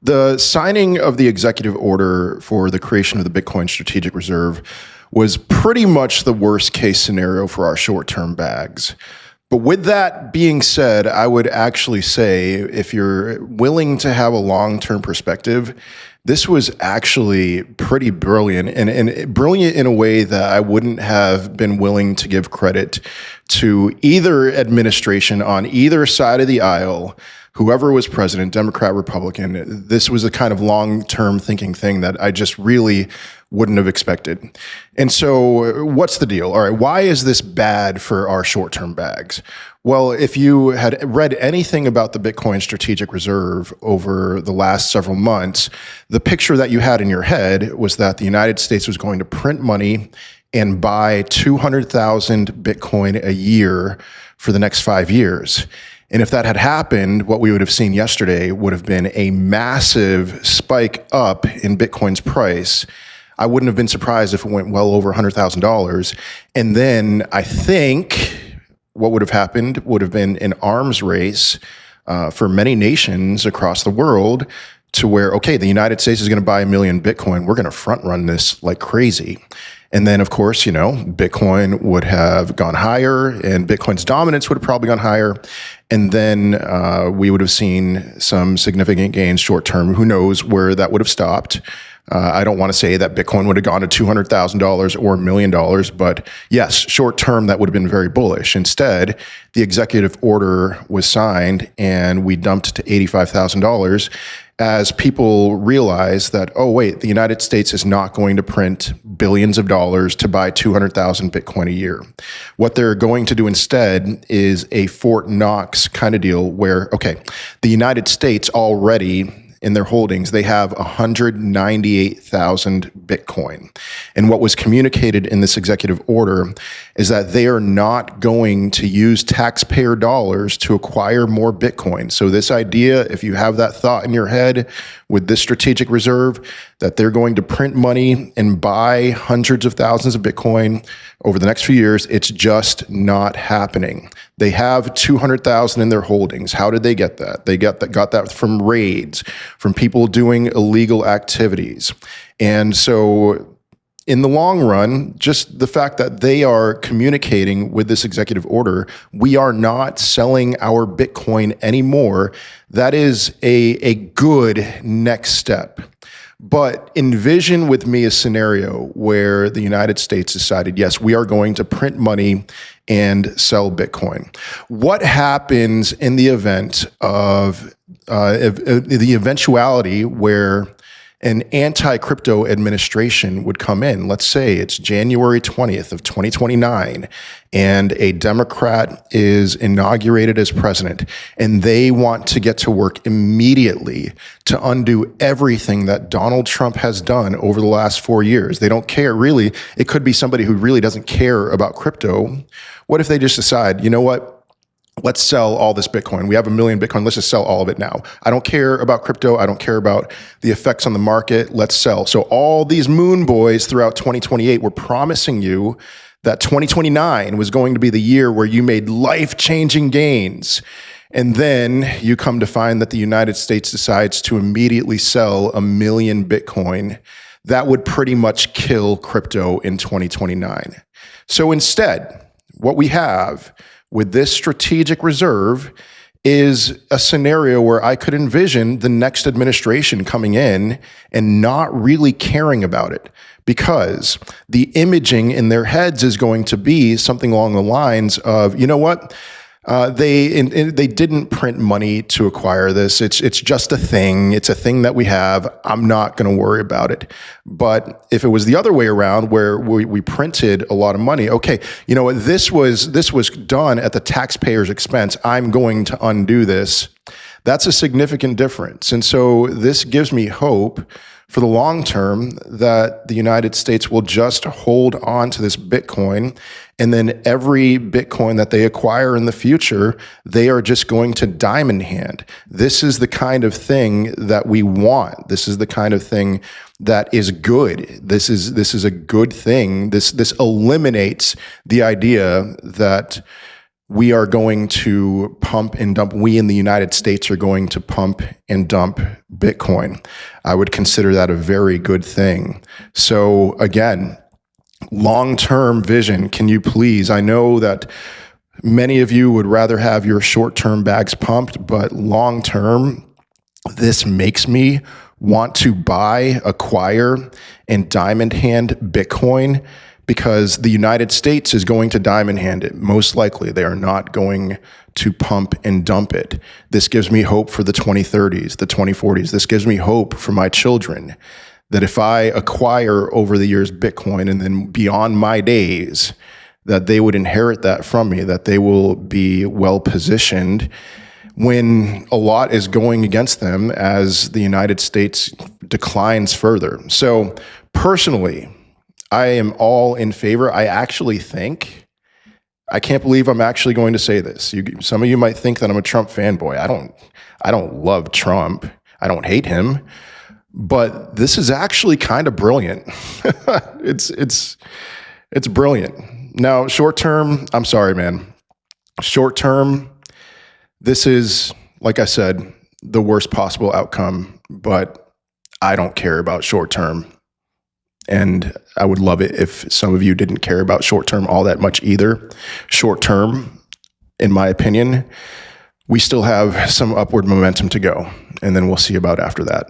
The signing of the executive order for the creation of the Bitcoin Strategic Reserve was pretty much the worst case scenario for our short-term bags. But with that being said, I would actually say if you're willing to have a long-term perspective, this was actually pretty brilliant and brilliant in a way that I wouldn't have been willing to give credit to either administration on either side of the aisle. Whoever was president, Democrat, Republican, this was a kind of long-term thinking thing that I just really wouldn't have expected. And so what's the deal? All right, why is this bad for our short-term bags? Well, if you had read anything about the Bitcoin Strategic Reserve over the last several months, the picture that you had in your head was that the United States was going to print money and buy 200,000 Bitcoin a year for the next 5 years. And if that had happened, what we would have seen yesterday would have been a massive spike up in Bitcoin's price. I wouldn't have been surprised if it went well over $100,000. And then I think what would have happened would have been an arms race for many nations across the world to where, okay, the United States is going to buy 1 million Bitcoin. We're going to front run this like crazy. And then, of course, Bitcoin would have gone higher and Bitcoin's dominance would have probably gone higher. And then we would have seen some significant gains short term. Who knows where that would have stopped? I don't want to say that Bitcoin would have gone to $200,000 or $1 million, but yes, short term, that would have been very bullish. Instead, the executive order was signed and we dumped to $85,000 as people realize that, oh, wait, the United States is not going to print billions of dollars to buy 200,000 Bitcoin a year. What they're going to do instead is a Fort Knox kind of deal where, okay, the United States already in their holdings, they have 198,000 Bitcoin. And what was communicated in this executive order is that they are not going to use taxpayer dollars to acquire more Bitcoin. So this idea, if you have that thought in your head with this strategic reserve, that they're going to print money and buy hundreds of thousands of Bitcoin over the next few years, it's just not happening. They have 200,000 in their holdings. How did they get that? They got that from raids, from people doing illegal activities. And so in the long run, just the fact that they are communicating with this executive order, we are not selling our Bitcoin anymore. That is a good next step. But envision with me a scenario where the United States decided, yes, we are going to print money and sell Bitcoin. What happens in the event of the eventuality where an anti-crypto administration would come in? Let's say it's January 20th of 2029 and a Democrat is inaugurated as president and they want to get to work immediately to undo everything that Donald Trump has done over the last 4 years. They don't care really. It could be somebody who really doesn't care about crypto. What if they just decide, you know what? Let's sell all this Bitcoin. We have 1 million Bitcoin. Let's just sell all of it now. I don't care about crypto. I don't care about the effects on the market. Let's sell. So all these moon boys throughout 2028 were promising you that 2029 was going to be the year where you made life-changing gains. And then you come to find that the United States decides to immediately sell 1 million Bitcoin. That would pretty much kill crypto in 2029. So instead, what we have with this strategic reserve is a scenario where I could envision the next administration coming in and not really caring about it, because the imaging in their heads is going to be something along the lines of, you know what? They didn't print money to acquire this. It's just a thing. It's a thing that we have. I'm not going to worry about it. But if it was the other way around, where we printed a lot of money, okay, you know what? This was done at the taxpayer's expense. I'm going to undo this. That's a significant difference. And so this gives me hope for the long term that the United States will just hold on to this Bitcoin, and then every Bitcoin that they acquire in the future, they are just going to diamond hand. This is the kind of thing that we want. This is the kind of thing that is good. This is a good thing. This eliminates the idea that we are going to pump and dump, we in the United States are going to pump and dump Bitcoin. I would consider that a very good thing. So again, long-term vision, can you please, I know that many of you would rather have your short-term bags pumped, but long-term, this makes me want to buy, acquire, and diamond hand Bitcoin, because the United States is going to diamond hand it. Most likely, they are not going to pump and dump it. This gives me hope for the 2030s, the 2040s. This gives me hope for my children that if I acquire over the years Bitcoin and then beyond my days, that they would inherit that from me, that they will be well positioned when a lot is going against them as the United States declines further. So personally, I am all in favor. I actually think, I can't believe I'm actually going to say this. Some of you might think that I'm a Trump fanboy. I don't love Trump. I don't hate him, but this is actually kind of brilliant. It's brilliant. Now, short term, I'm sorry, man. Short term, this is, like I said, the worst possible outcome, but I don't care about short term. And I would love it if some of you didn't care about short term all that much either. Short term, in my opinion, we still have some upward momentum to go, and then we'll see about after that.